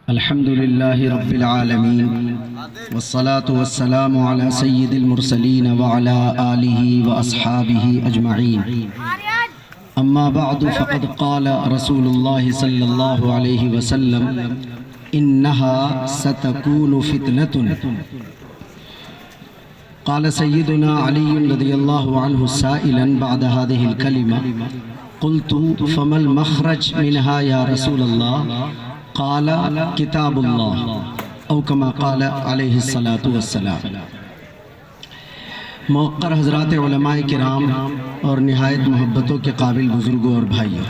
الحمد لله رب العالمين والصلاة والسلام على سيد المرسلين وعلى آله وأصحابه أجمعين. أما بعد فقد قال رسول الله صلى الله عليه وسلم إنها ستكون فتنة. قال سيدنا علي رضي الله عنه سائلا بعد هذه الكلمة قلت فما المخرج منها يا رسول الله؟ قال کتاب اللہ او کما قال علیہ الصلاۃ والسلام. موقر حضرات علماء کرام اور نہایت محبتوں کے قابل بزرگوں اور بھائیوں،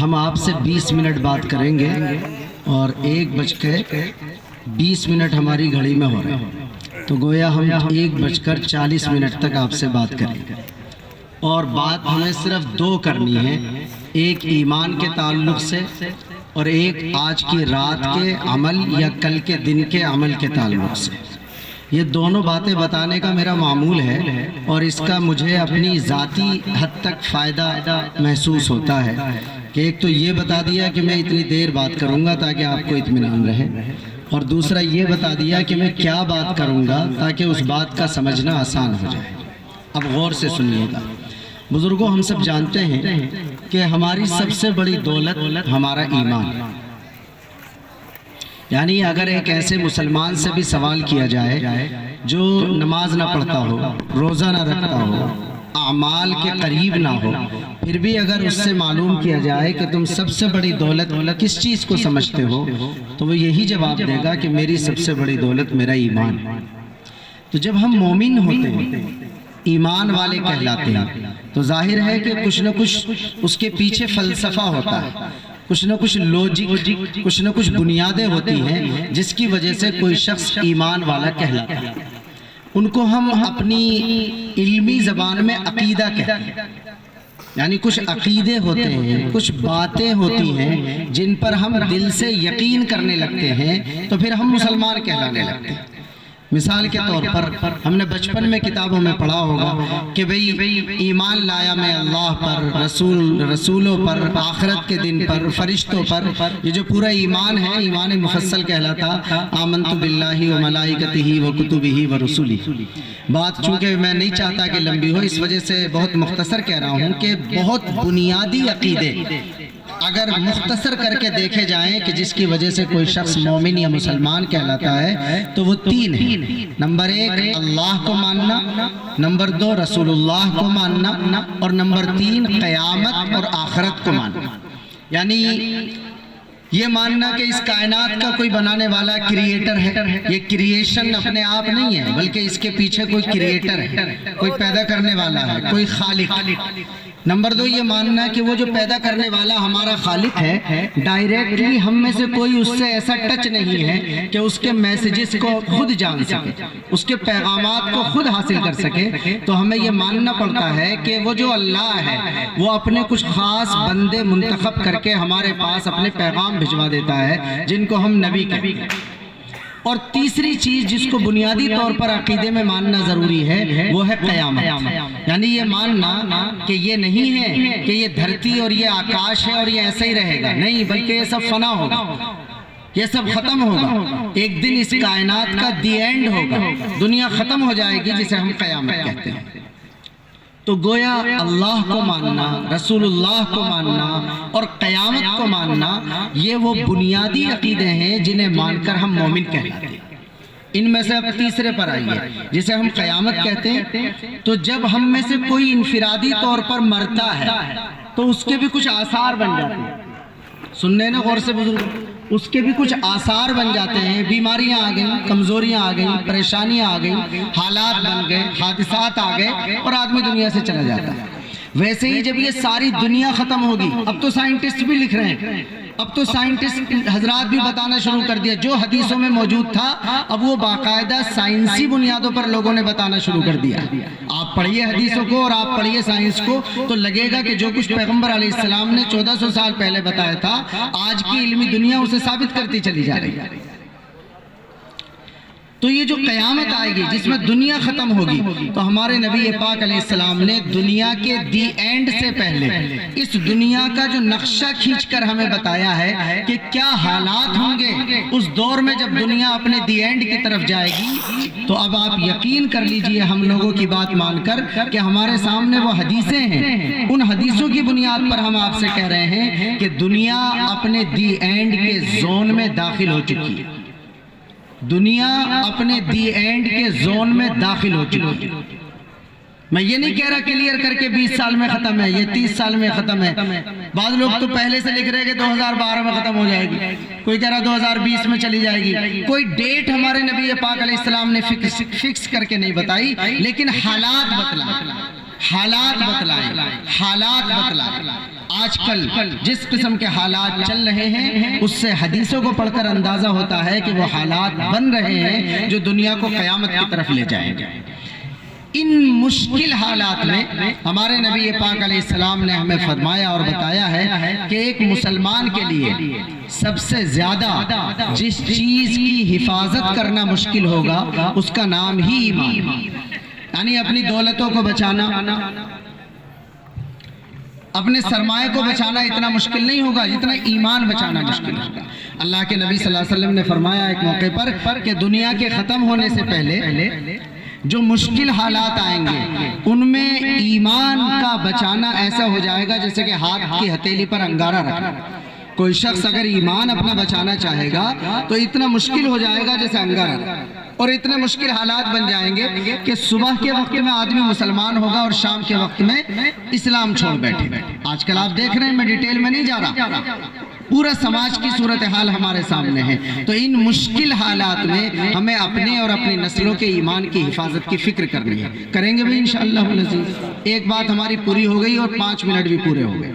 ہم آپ سے 20 منٹ بات کریں گے اور 1:20 ہماری گھڑی میں ہو رہا ہے، تو گویا ہم 1:40 تک آپ سے بات کریں گے. اور بات ہمیں صرف 2 کرنی ہے، ایک ایمان کے تعلق سے اور ایک آج کی رات کے عمل یا کل کے دن کے عمل کے تعلق سے. یہ دونوں باتیں بتانے کا میرا معمول ہے اور اس کا مجھے اپنی ذاتی حد تک فائدہ محسوس ہوتا ہے کہ ایک تو یہ بتا دیا کہ میں اتنی دیر بات کروں گا تاکہ آپ کو اطمینان رہے، اور دوسرا یہ بتا دیا کہ میں کیا بات کروں گا تاکہ اس بات کا سمجھنا آسان ہو جائے. اب غور سے سنیے گا. بزرگوں، ہم سب جانتے ہیں کہ ہماری سب سے بڑی دولت ہمارا ایمان. یعنی اگر ایک ایسے مسلمان سے بھی سوال کیا جائے جو نماز نہ پڑھتا ہو، روزہ نہ رکھتا ہو، اعمال کے قریب نہ ہو، پھر بھی اگر اس سے معلوم کیا جائے کہ تم سب سے بڑی دولت کس چیز کو سمجھتے ہو، تو وہ یہی جواب دے گا کہ میری سب سے بڑی دولت میرا ایمان. تو جب ہم مومن ہوتے ہیں، ایمان والے کہلاتے ہیں، تو ظاہر ہے کہ کچھ نہ کچھ اس کے پیچھے فلسفہ ہوتا ہے، کچھ نہ کچھ لوجک، کچھ نہ کچھ بنیادیں ہوتی ہیں جس کی وجہ سے کوئی شخص ایمان والا کہلاتا ہے. ان کو ہم اپنی علمی زبان میں عقیدہ کہتے ہیں. یعنی کچھ عقیدے ہوتے ہیں، کچھ باتیں ہوتی ہیں جن پر ہم دل سے یقین کرنے لگتے ہیں تو پھر ہم مسلمان کہلانے لگتے ہیں. مثال کے طور پر ہم نے بچپن میں کتابوں میں پڑھا ہوگا کہ بھئی ایمان لایا میں اللہ پر، رسولوں پر، آخرت کے دن پر، فرشتوں پر. یہ جو پورا ایمان ہے، ایمان مفصل کہلاتا آمنت باللہ و ملائکتہ و کتبہ و رسولہ. بات چونکہ میں نہیں چاہتا کہ لمبی ہو، اس وجہ سے بہت مختصر کہہ رہا ہوں کہ بہت بنیادی عقیدے اگر مختصر کر کے دیکھے جائیں کہ جس کی وجہ سے کوئی شخص مومن یا مسلمان کہلاتا ہے، تو وہ 3 ہیں. نمبر 1 اللہ کو ماننا، نمبر 2 رسول اللہ کو ماننا، اور نمبر 3 قیامت اور آخرت کو ماننا. یعنی یہ ماننا کہ اس کائنات کا کوئی بنانے والا کریٹر ہے. یہ کریشن اپنے آپ نہیں ہے، بلکہ اس کے پیچھے کوئی کریٹر ہے، کوئی پیدا کرنے والا ہے، کوئی خالق. نمبر 2 یہ ماننا کہ وہ جو پیدا کرنے والا ہمارا خالق ہے، ڈائریکٹلی ہم میں سے کوئی اس سے ایسا ٹچ نہیں ہے کہ اس کے میسیجز کو خود جان سکے، اس کے پیغامات کو خود حاصل کر سکے. تو ہمیں یہ ماننا پڑتا ہے کہ وہ جو اللہ ہے وہ اپنے کچھ خاص بندے منتخب کر کے ہمارے پاس اپنے پیغام بھجوا دیتا ہے جن کو ہم نبی کہتے ہیں. اور تیسری چیز جس کو بنیادی طور پر عقیدے میں ماننا ضروری ہے وہ ہے قیامت. یعنی یہ ماننا کہ یہ نہیں ہے کہ یہ دھرتی اور یہ آکاش ہے اور یہ ایسا ہی رہے گا، نہیں، بلکہ یہ سب فنا ہوگا، یہ سب ختم ہوگا. ایک دن اس کائنات کا دی اینڈ ہوگا، دنیا ختم ہو جائے گی، جسے ہم قیامت کہتے ہیں. تو گویا اللہ کو ماننا، رسول اللہ کو ماننا اور قیامت کو ماننا، یہ وہ بنیادی عقیدے ہیں جنہیں مان کر ہم مومن کہلاتے ہیں. ان میں سے اب تیسرے پر آئیے جسے ہم قیامت کہتے ہیں. تو جب ہم میں سے کوئی انفرادی طور پر مرتا ہے تو اس کے بھی کچھ آثار بن جاتے ہیں. سننے نا غور سے بزرگ، اس کے بھی کچھ آثار بن جاتے ہیں. بیماریاں آ گئیں، کمزوریاں آ گئیں، پریشانیاں آ گئیں، حالات بن گئے، حادثات آ گئے اور آدمی دنیا سے چلا جاتا ہے. ویسے ہی جب یہ ساری دنیا ختم ہوگی، اب تو سائنٹسٹ بھی لکھ رہے ہیں، اب تو سائنٹسٹ حضرات بھی بتانا شروع کر دیا، جو حدیثوں میں موجود تھا اب وہ باقاعدہ سائنسی بنیادوں پر لوگوں نے بتانا شروع کر دیا. آپ پڑھیے حدیثوں کو اور آپ پڑھیے سائنس کو تو لگے گا کہ جو کچھ پیغمبر علیہ السلام نے 1400 سال پہلے بتایا تھا، آج کی علمی دنیا اسے ثابت کرتی چلی جا رہی ہے. تو یہ جو قیامت آئے گی جس میں دنیا ختم ہوگی، تو ہمارے نبی پاک علیہ السلام نے دنیا کے دی اینڈ سے پہلے اس دنیا کا جو نقشہ کھینچ کر ہمیں بتایا ہے کہ کیا حالات ہوں گے اس دور میں جب دنیا اپنے دی اینڈ کی طرف جائے گی۔ تو اب آپ یقین کر لیجئے ہم لوگوں کی بات مان کر کہ ہمارے سامنے وہ حدیثیں ہیں، ان حدیثوں کی بنیاد پر ہم آپ سے کہہ رہے ہیں کہ دنیا اپنے دی اینڈ کے زون میں داخل ہو چکی ہے، دنیا اپنے دی اینڈ کے زون میں داخل ہو چکی ہے۔ میں یہ نہیں کہہ رہا کلیئر کر کے 20 سال میں ختم ہے، یہ 30 سال میں ختم ہے۔ بعض لوگ تو پہلے سے لکھ رہے کہ 2012 میں ختم ہو جائے گی، کوئی کہہ رہا 2020 میں چلی جائے گی۔ کوئی ڈیٹ ہمارے نبی پاک علیہ السلام نے فکس کر کے نہیں بتائی، لیکن حالات بتلائیں، حالات بتلائیں۔ آج کل جس قسم کے حالات چل رہے ہیں اس سے حدیثوں کو پڑھ کر اندازہ ہوتا ہے کہ وہ حالات بن رہے ہیں جو دنیا کو قیامت کی طرف لے جائیں گے۔ ان مشکل حالات میں ہمارے نبی پاک علیہ السلام نے ہمیں فرمایا اور بتایا ہے کہ ایک مسلمان کے لیے سب سے زیادہ جس چیز کی حفاظت کرنا مشکل ہوگا اس کا نام ہی ایمان، یعنی اپنی دولتوں کو بچانا، اپنے سرمایہ کو بچانا اتنا مشکل نہیں ہوگا جتنا ایمان بچانا مشکل ہوگا۔ اللہ کے نبی صلی اللہ علیہ وسلم نے فرمایا ایک موقع پر کہ دنیا کے ختم ہونے سے پہلے جو مشکل حالات آئیں گے ان میں ایمان کا بچانا ایسا ہو جائے گا جیسے کہ ہاتھ کی ہتھیلی پر انگارہ رکھنا۔ کوئی شخص اگر ایمان اپنا بچانا چاہے گا تو اتنا مشکل ہو جائے گا جیسے انگارہ رکھنا، اور اتنے مشکل حالات بن جائیں گے کہ صبح کے وقت میں آدمی مسلمان ہوگا اور شام کے وقت میں اسلام چھوڑ بیٹھے۔ آج کل آپ دیکھ رہے ہیں، میں ڈیٹیل میں نہیں جا رہا، پورا سماج کی صورتحال ہمارے سامنے ہے۔ تو ان مشکل حالات میں ہمیں اپنے اور اپنی نسلوں کے ایمان کی حفاظت کی فکر کرنی ہے، کریں گے بھی انشاءاللہ العزیز۔ ایک بات ہماری پوری ہو گئی اور 5 منٹ بھی پورے ہو گئے۔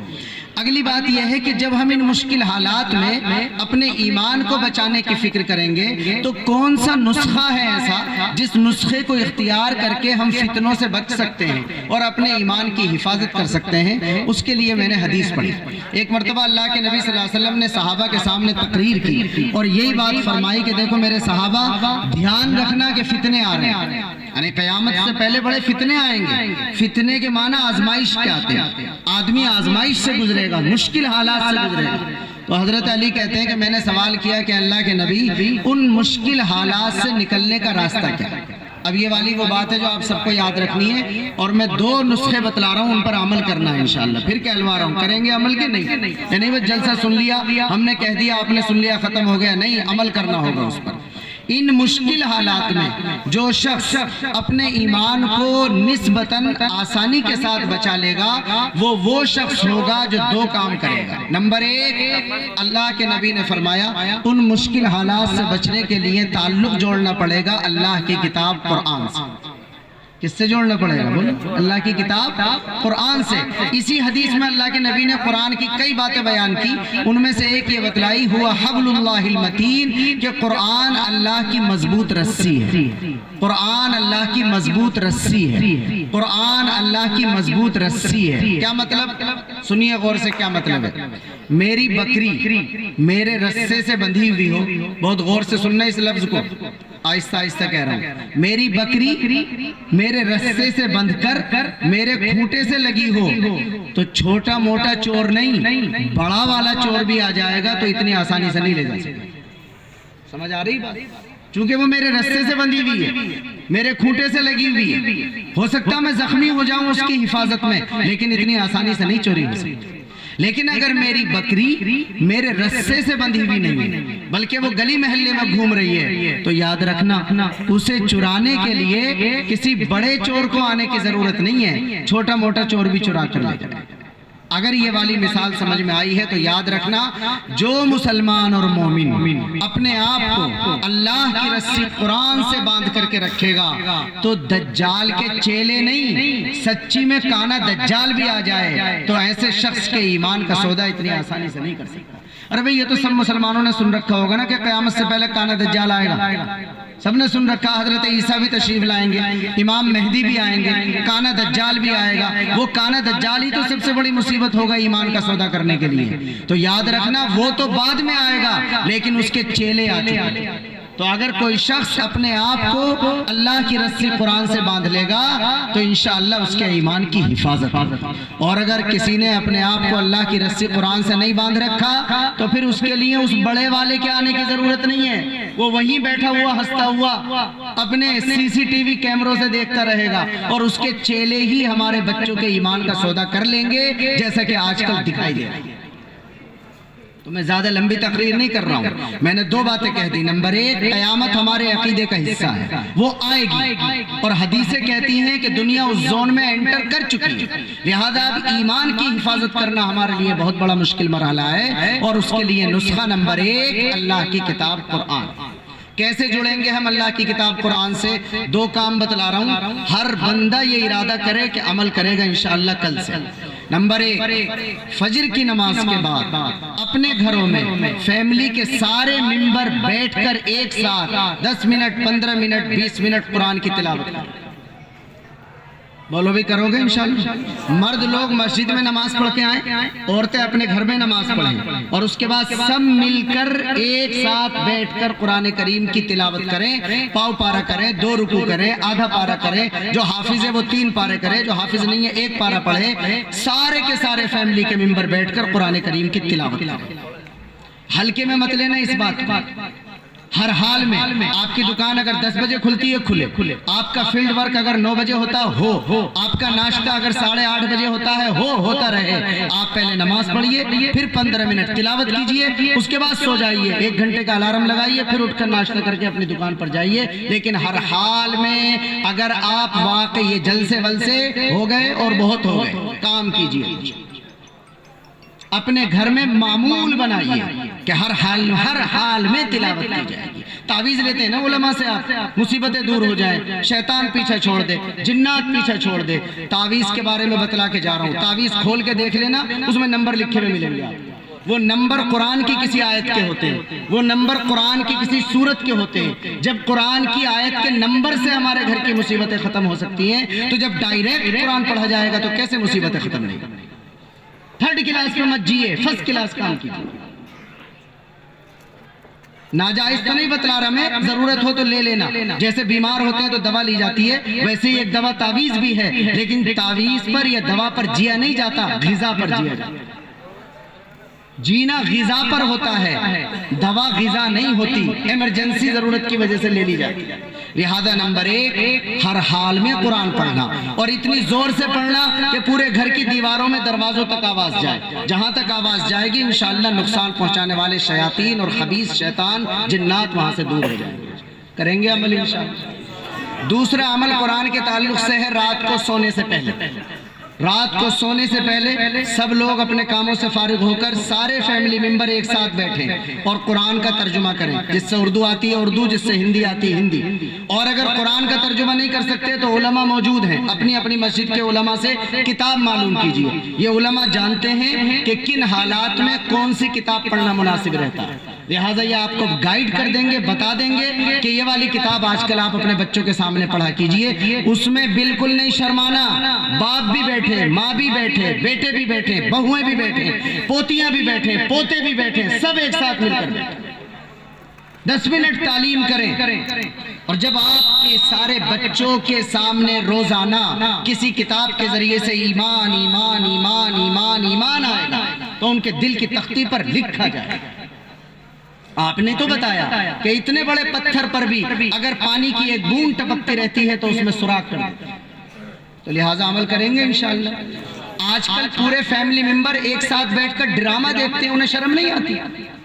اگلی بات یہ ہے کہ جب ہم ان مشکل حالات میں اپنے ایمان کو بچانے کی فکر کریں گے تو کون سا نسخہ ہے ایسا جس نسخے کو اختیار کر کے ہم فتنوں سے بچ سکتے ہیں اور اپنے ایمان کی حفاظت کر سکتے ہیں، اس کے لیے میں نے حدیث پڑھی۔ ایک مرتبہ اللہ کے نبی صلی اللہ علیہ وسلم نے صحابہ کے سامنے تقریر کی اور یہی بات فرمائی کہ دیکھو میرے صحابہ، دھیان رکھنا کہ فتنے آ رہے ہیں، یعنی قیامت سے پہلے بڑے فتنے آئیں گے۔ فتنے کے معنی آزمائش کے آتے ہیں، آدمی آزمائش سے گزرے گا، مشکل حالات سے گزرے گا۔ تو حضرت علی کہتے ہیں کہ میں نے سوال کیا کہ اللہ کے نبی ان مشکل حالات سے نکلنے کا راستہ کیا ہے؟ اب یہ والی وہ بات ہے جو آپ سب کو یاد رکھنی ہے، اور میں 2 نسخے بتلا رہا ہوں، ان پر عمل کرنا ہے انشاءاللہ۔ پھر کہلوا رہا ہوں، کریں گے عمل کے نہیں، یعنی وہ جلسہ سن لیا ہم نے، کہہ دیا آپ نے سن لیا ختم ہو گیا، نہیں، عمل کرنا ہوگا اس پر۔ ان مشکل حالات میں جو شخص اپنے ایمان کو نسبتاً آسانی کے ساتھ بچا لے گا وہ شخص ہوگا جو 2 کام کرے گا۔ نمبر 1، اللہ کے نبی نے فرمایا ان مشکل حالات سے بچنے کے لیے تعلق جوڑنا پڑے گا اللہ کی کتاب قرآن سے۔ کس سے جوڑنا پڑے گا؟ بولو، اللہ کی کتاب قرآن سے۔ اسی حدیث میں اللہ کے نبی نے قرآن کی کئی باتیں بیان کی، ان میں سے ایک یہ بتلائی ہوا حبل اللہ المتین، کہ قرآن اللہ کی مضبوط رسی ہے، قرآن اللہ کی مضبوط رسی ہے، قرآن اللہ کی مضبوط رسی ہے۔ کیا مطلب؟ سنیے غور سے، کیا مطلب ہے؟ میری بکری میرے رسے سے بندھی ہوئی ہو، بہت غور سے سننا اس لفظ کو، آہستہ آہستہ کہہ رہا ہوں، میری بکری میرے رسے سے بندھ کر میرے کھوٹے سے لگی ہو تو چھوٹا موٹا چور نہیں، بڑا والا چور بھی آ جائے گا تو اتنی آسانی سے نہیں لے جا سکتا۔ سمجھ آ رہی بات؟ چونکہ وہ میرے رسے سے بندھی ہوئی ہے، میرے کھوٹے سے لگی ہوئی ہے، ہو سکتا میں زخمی ہو جاؤں اس کی حفاظت میں، لیکن اتنی آسانی سے نہیں چوری ہو سکتی۔ لیکن اگر میری بکری میرے رسے سے بندھی ہوئی نہیں بلکہ وہ گلی محلے میں گھوم رہی ہے تو یاد رکھنا اسے چرانے کے لیے کسی بڑے چور کو آنے کی ضرورت نہیں ہے، چھوٹا موٹا چور بھی چرا کر لے جائے۔ اگر یہ والی مثال سمجھ میں آئی ہے تو یاد رکھنا، جو مسلمان اور مومن اپنے آپ کو اللہ کی رسی قرآن سے باندھ کر کے رکھے گا تو دجال کے چیلے نہیں، سچی میں کانا دجال بھی آ جائے تو ایسے شخص کے ایمان کا سودا اتنی آسانی سے نہیں کر سکتا۔ ارے بھئی یہ تو سب مسلمانوں نے سن رکھا ہوگا نا کہ قیامت سے پہلے کانا دجال آئے گا، سب نے سن رکھا، حضرت عیسیٰ بھی تشریف لائیں گے، امام مہدی بھی آئیں گے، کانا دجال بھی آئے گا۔ وہ کانا دجال ہی تو سب سے بڑی مصیبت ہوگا ایمان کا سودا کرنے کے لیے۔ تو یاد رکھنا وہ تو بعد میں آئے گا لیکن اس کے چیلے آ چکے۔ تو اگر کوئی شخص اپنے آپ کو اللہ کی رسی قرآن سے باندھ لے گا تو انشاءاللہ اس کے ایمان کی حفاظت، اور اگر کسی نے اپنے آپ کو اللہ کی رسی قرآن سے نہیں باندھ رکھا تو پھر اس کے لیے اس بڑے والے کے آنے کی ضرورت نہیں ہے، وہ وہیں بیٹھا ہوا ہنستا ہوا اپنے CCTV کیمروں سے دیکھتا رہے گا، اور اس کے چیلے ہی ہمارے بچوں کے ایمان کا سودا کر لیں گے، جیسا کہ آج کل دکھائی دے رہا ہے۔ تو میں زیادہ لمبی تقریر نہیں کر رہا ہوں، میں نے 2 باتیں کہہ دی۔ نمبر 1، قیامت ہمارے عقیدے کا حصہ ہے، وہ آئے گی، اور حدیثیں کہتی ہیں کہ دنیا اس زون میں انٹر کر چکی ہے، لہذا اب ایمان کی حفاظت کرنا ہمارے لیے بہت بڑا مشکل مرحلہ ہے، اور اس کے لیے نسخہ نمبر 1 اللہ کی کتاب قرآن۔ کیسے جڑیں گے ہم اللہ کی کتاب قرآن سے؟ 2 کام بتلا رہا ہوں، ہر بندہ یہ ارادہ کرے کہ عمل کرے گا انشاءاللہ کل سے۔ نمبر 1، فجر کی نماز کے بعد اپنے گھروں میں فیملی کے سارے ممبر بیٹھ کر ایک ساتھ 10 منٹ 15 منٹ 20 منٹ قرآن کی تلاوت کریں۔ بولو بھی کرو گے انشاءاللہ؟ مرد لوگ مسجد میں نماز پڑھ کے آئیں، عورتیں اپنے گھر میں نماز پڑھیں، اور اس کے بعد سب مل کر ایک ساتھ بیٹھ کر قرآن کریم کی تلاوت کریں، پاؤ پارا کریں، 2 رکوع کریں، آدھا پارا کریں، جو حافظ ہے وہ 3 پارے کرے، جو حافظ نہیں ہے 1 پارا پڑھے، سارے کے سارے فیملی کے ممبر بیٹھ کر قرآن کریم کی تلاوت کریں۔ ہلکے میں مت لینا اس بات کو، ہر حال میں آپ کی دکان اگر 10 بجے کھلتی ہے کھلے، آپ کا فیلڈ ورک اگر 9 بجے ہوتا ہو، آپ کا ناشتہ اگر 8:30 بجے ہوتا ہے ہوتا رہے، آپ پہلے نماز پڑھیے، پھر 15 منٹ تلاوت کیجئے، اس کے بعد سو جائیے، 1 گھنٹے کا الارم لگائیے، پھر اٹھ کر ناشتہ کر کے اپنی دکان پر جائیے۔ لیکن ہر حال میں اگر آپ واقعی یہ جلسے ولسے ہو گئے اور بہت ہو گئے، کام کیجئے، اپنے گھر میں معمول بنائیے کہ ہر حال میں تلاوت کی جائے گی۔ تعویذ لیتے ہیں نا علماء سے، آپ مصیبتیں دور ہو جائیں، شیطان پیچھے چھوڑ دے، جنات پیچھے چھوڑ دے۔ تعویذ کے بارے میں بتلا کے جا رہا ہوں، تعویذ کھول کے دیکھ لینا، اس میں نمبر لکھے ہوئے ملیں گے آپ، وہ نمبر قرآن کی کسی آیت کے ہوتے ہیں، وہ نمبر قرآن کی کسی سورت کے ہوتے ہیں۔ جب قرآن کی آیت کے نمبر سے ہمارے گھر کی مصیبتیں ختم ہو سکتی ہیں، تو جب ڈائریکٹ قرآن پڑھا جائے گا تو کیسے مصیبتیں ختم نہیں ہوگی؟ 3rd کلاس میں مت جیے، 1st کلاس کام کیجیے۔ ناجائز تو نہیں بتلا رہا میں، ضرورت ہو تو لے لینا، جیسے بیمار ہوتے ہیں تو دوا لی جاتی ہے، ویسے ہی ایک دوا تعویذ بھی ہے، لیکن تعویذ پر یا دوا پر جیا نہیں جاتا، غذا پر جیا جاتا ہے۔ جینا غذا پر ہوتا ہے، دوا غذا نہیں ہوتی، ایمرجنسی ضرورت کی وجہ سے لے لی جاتی ہے۔ لہذا نمبر 1، ہر حال میں قرآن پڑھنا، اور اتنی زور سے پڑھنا کہ پورے گھر کی دیواروں میں دروازوں تک آواز جائے۔ جہاں تک آواز جائے گی انشاءاللہ نقصان پہنچانے والے شیاطین اور خبیث شیطان جنات وہاں سے دور ہو جائیں گے۔ کریں گے عمل انشاءاللہ؟ دوسرا عمل قرآن کے تعلق سے ہے، رات کو سونے سے پہلے سب لوگ اپنے کاموں سے فارغ ہو کر سارے فیملی ممبر ایک ساتھ بیٹھیں اور قرآن کا ترجمہ کریں، جس سے اردو آتی ہے اردو، جس سے ہندی آتی ہے ہندی، اور اگر قرآن کا ترجمہ نہیں کر سکتے تو علماء موجود ہیں، اپنی اپنی مسجد کے علماء سے کتاب معلوم کیجیے۔ یہ علماء جانتے ہیں کہ کن حالات میں کون سی کتاب پڑھنا مناسب رہتا ہے، لہٰذا یہ آپ کو گائیڈ کر دیں گے، بتا دیں گے کہ یہ والی کتاب آج کل آپ اپنے بچوں کے سامنے پڑھا کیجئے، اس میں بالکل نہیں شرمانا، باپ بھی بیٹھے، ماں بھی بیٹھے، بیٹے بھی بیٹھے، بہویں بھی بیٹھے، پوتیاں بھی بیٹھے، پوتے بھی بیٹھے، سب ایک ساتھ مل کر بیٹھے، 10 منٹ تعلیم کریں۔ اور جب آپ کے سارے بچوں کے سامنے روزانہ کسی کتاب کے ذریعے سے ایمان ایمان ایمان ایمان ایمان آئے گا تو ان کے دل کی تختی پر لکھا جائے گا۔ آپ نے تو بتایا کہ اتنے بڑے پتھر پر بھی اگر پانی کی ایک بوند ٹپکتی رہتی ہے تو اس میں سوراخ کر دیتے ہیں، تو لہٰذا عمل کریں گے انشاءاللہ۔ آج کل پورے فیملی ممبر ایک ساتھ بیٹھ کر ڈرامہ دیکھتے ہیں، انہیں شرم نہیں آتی،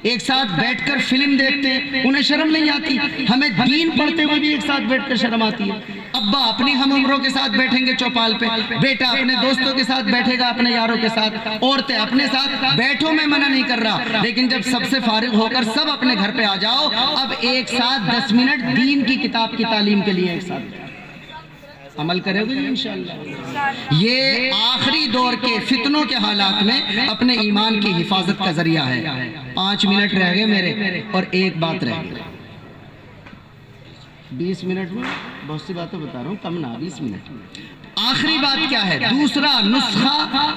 ایک ساتھ بیٹھ کر فلم دیکھتے ہیں، انہیں شرم نہیں آتی، ہمیں دین پڑھتے ہوئے بھی ایک ساتھ بیٹھ کر شرم آتی ہے۔ ابا اپنی ہم عمروں کے ساتھ بیٹھیں گے چوپال پہ، بیٹا اپنے دوستوں کے ساتھ بیٹھے گا، اپنے یاروں کے ساتھ، عورتیں اپنے ساتھ، بیٹھو میں منع نہیں کر رہا، لیکن جب سب سے فارغ ہو کر سب اپنے گھر پہ آ جاؤ، اب ایک ساتھ 10 منٹ دین کی کتاب کی تعلیم کے لیے ایک ساتھ عمل کرے گے انشاءاللہ۔ یہ آخری دور کے فتنوں کے حالات میں اپنے ایمان کی حفاظت کا ذریعہ ہے۔ 5 منٹ رہ گئے میرے، اور ایک بات رہ گئی، 20 منٹ میں بہت سی باتیں بتا رہا ہوں، کم نہ 20 منٹ۔ آخری بات کیا ہے؟ دوسرا نسخہ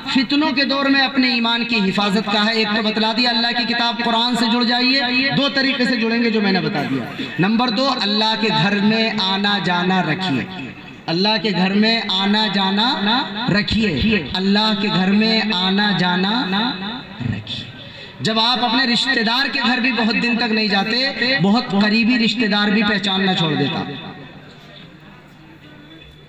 فتنوں کے دور میں اپنے ایمان کی حفاظت کا ہے۔ ایک تو بتلا دیا اللہ کی کتاب قرآن سے جڑ جائیے، دو طریقے سے جڑیں گے جو میں نے بتا دیا۔ نمبر دو، اللہ کے گھر میں آنا جانا رکھیے، اللہ کے گھر میں آنا جانا رکھیے، اللہ کے گھر میں آنا جانا رکھیے۔ جب آپ اپنے رشتہ دار کے گھر بھی بہت دن تک نہیں جاتے، بہت قریبی رشتہ دار بھی پہچاننا چھوڑ دیتا۔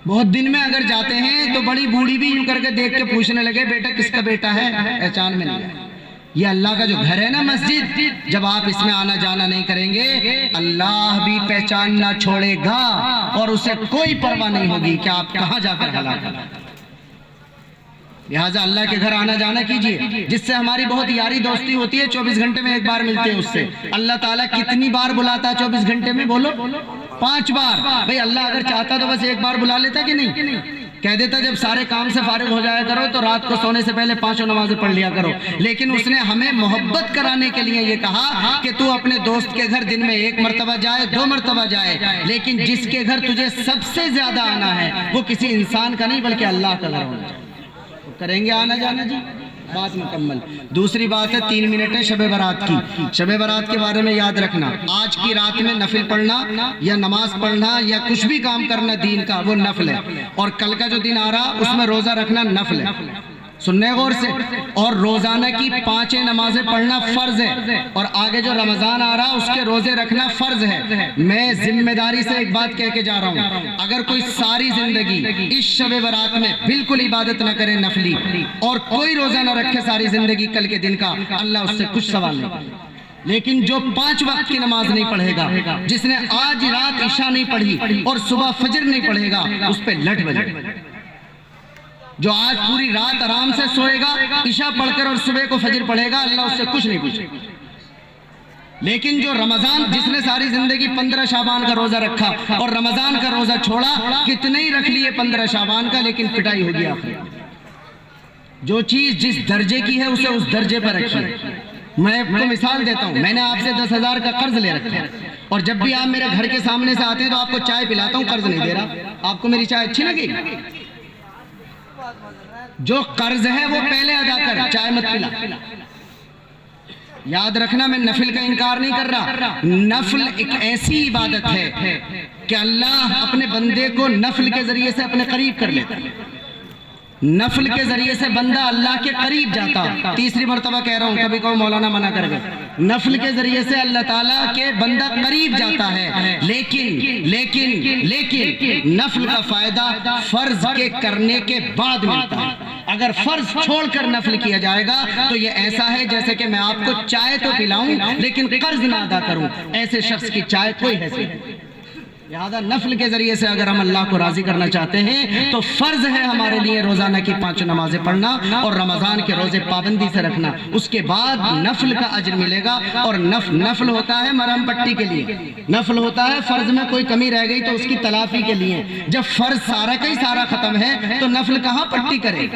بہت دن میں اگر جاتے ہیں تو بڑی بوڑھی بھی یوں کر کے دیکھ کے پوچھنے لگے بیٹا کس کا بیٹا ہے، پہچان میں نہیں ہے۔ یہ اللہ کا جو گھر ہے نا مسجد، جب آپ اس میں آنا جانا نہیں کریں گے، اللہ بھی پہچاننا چھوڑے گا اور اسے کوئی پرواہ نہیں ہوگی کہ آپ کہاں جا کر ہلاک ہیں۔ لہٰذا اللہ کے گھر آنا جانا کیجئے، جس سے ہماری بہت یاری دوستی ہوتی ہے، 24 گھنٹے میں ایک بار ملتے ہیں اس سے۔ اللہ تعالیٰ کتنی بار بلاتا ہے 24 گھنٹے میں؟ بولو 5 بار۔ بھئی اللہ اگر چاہتا تو بس ایک بار بلا لیتا کہ نہیں؟ کہہ دیتا جب سارے کام سے فارغ ہو جایا کرو تو رات کو سونے سے پہلے 5 نمازیں پڑھ لیا کرو، لیکن اس نے ہمیں محبت کرانے کے لیے یہ کہا کہ تو اپنے دوست کے گھر دن میں 1 مرتبہ جائے، 2 مرتبہ جائے، لیکن جس کے گھر تجھے سب سے زیادہ آنا ہے وہ کسی انسان کا نہیں بلکہ اللہ کا گھر ہونا چاہیے۔ کریں گے آنا جانا جی؟ بات مکمل۔ دوسری بات ہے 3 منٹ ہے شب برات کی۔ شب برات کے بارے میں یاد رکھنا، آج کی رات میں نفل پڑھنا یا نماز پڑھنا یا کچھ بھی کام کرنا دین کا وہ نفل ہے، اور کل کا جو دن آ رہا اس میں روزہ رکھنا نفل ہے۔ سننے غور سے، اور روزانہ کی 5 نمازیں پڑھنا فرض ہے، اور آگے جو رمضان آ رہا اس کے روزے رکھنا فرض ہے۔ میں ذمہ داری سے ایک بات کہہ کے جا رہا ہوں، اگر کوئی ساری زندگی اس شب برات میں بالکل عبادت نہ کرے نفلی، اور کوئی روزہ نہ رکھے ساری زندگی کل کے دن کا، اللہ اس سے کچھ سوال نہیں۔ لیکن جو 5 وقت کی نماز نہیں پڑھے گا، جس نے آج رات عشاء نہیں پڑھی اور صبح فجر نہیں پڑھے گا، اس پہ لٹ بجے گا۔ جو آج پوری رات آرام سے سوئے گا، عشاء پڑھ کر اور صبح کو فجر پڑھے گا، اللہ اس سے کچھ نہیں پوچھے گا۔ لیکن جو رمضان، جس نے ساری زندگی 15 شعبان کا روزہ رکھا اور رمضان کا روزہ چھوڑا، کتنے ہی رکھ لیے 15 شعبان کا، لیکن پٹائی ہو گیا۔ جو چیز جس درجے کی ہے اسے اس درجے پر رکھیے۔ میں آپ کو مثال دیتا ہوں، میں نے آپ سے 10,000 کا قرض لے رکھا ہے، اور جب بھی آپ میرے گھر کے سامنے سے آتے ہیں تو آپ کو چائے پلاتا ہوں، قرض نہیں دے رہا۔ آپ کو میری چائے اچھی لگے گی؟ جو قرض ہے وہ پہلے ادا کر، چائے مت پلا۔ یاد رکھنا میں نفل کا انکار نہیں کر رہا، نفل ایک ایسی عبادت ہے کہ اللہ اپنے بندے کو نفل کے ذریعے سے اپنے قریب کر لیتا ہے۔ نفل کے ذریعے سے بندہ اللہ کے قریب جاتا۔ تیسری مرتبہ کہہ رہا ہوں، کبھی کوئی مولانا منع کر گئے، نفل کے ذریعے سے اللہ تعالیٰ کے بندہ قریب جاتا ہے، لیکن نفل کا فائدہ فرض کے کرنے کے بعد ملتا ہے۔ اگر فرض چھوڑ کر نفل کیا جائے گا تو یہ ایسا ہے جیسے کہ میں آپ کو چائے تو پلاؤں لیکن قرض نہ ادا کروں، ایسے شخص کی چائے کوئی حیثیت نہیں۔ لہذا نفل کے ذریعے سے اگر ہم اللہ کو راضی کرنا چاہتے ہیں تو فرض ہے ہمارے لیے روزانہ کی 5 نمازیں پڑھنا اور رمضان کے روزے پابندی سے رکھنا، اس کے بعد نفل کا اجر ملے گا۔ اور نفل ہوتا ہے مرہم پٹی کے لیے، نفل ہوتا ہے فرض میں کوئی کمی رہ گئی تو اس کی تلافی کے لیے۔ جب فرض سارا کا ہی سارا ختم ہے تو نفل کہاں پٹی کرے؟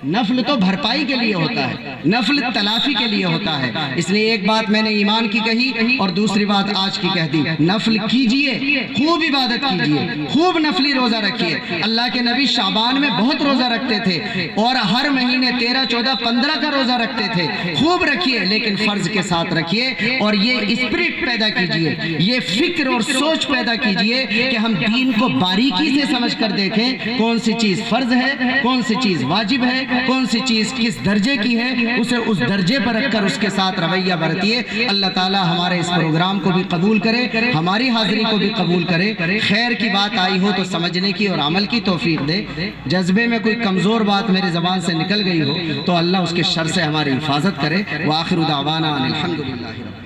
نفل تو بھرپائی کے لیے ہوتا ہے، نفل تلافی کے لیے ہوتا ہے۔ اس لیے ایک بات میں نے ایمان کی کہی اور دوسری بات آج کی کہہ دی، نفل کیجئے، خوب عبادت کیجئے، خوب نفلی روزہ رکھیے۔ اللہ کے نبی شعبان میں بہت روزہ رکھتے تھے اور ہر مہینے 13، 14، 15 کا روزہ رکھتے تھے۔ خوب رکھیے لیکن فرض کے ساتھ رکھیے، اور یہ اسپرٹ پیدا کیجئے، یہ فکر اور سوچ پیدا کیجئے کہ ہم دین کو باریکی سے سمجھ کر دیکھیں، کون سی چیز فرض ہے، کون سی چیز واجب ہے، کون سی چیز کس درجے کی ہے، اسے اس درجے پر رکھ کر اس کے ساتھ رویہ برتیے۔ اللہ تعالی ہمارے اس پروگرام کو بھی قبول کرے، ہماری حاضری کو بھی قبول کرے، خیر کی بات آئی ہو تو سمجھنے کی اور عمل کی توفیق دے، جذبے میں کوئی کمزور بات میرے زبان سے نکل گئی ہو تو اللہ اس کے شر سے ہماری حفاظت کرے۔ وآخر دعوانا الحمدللہ۔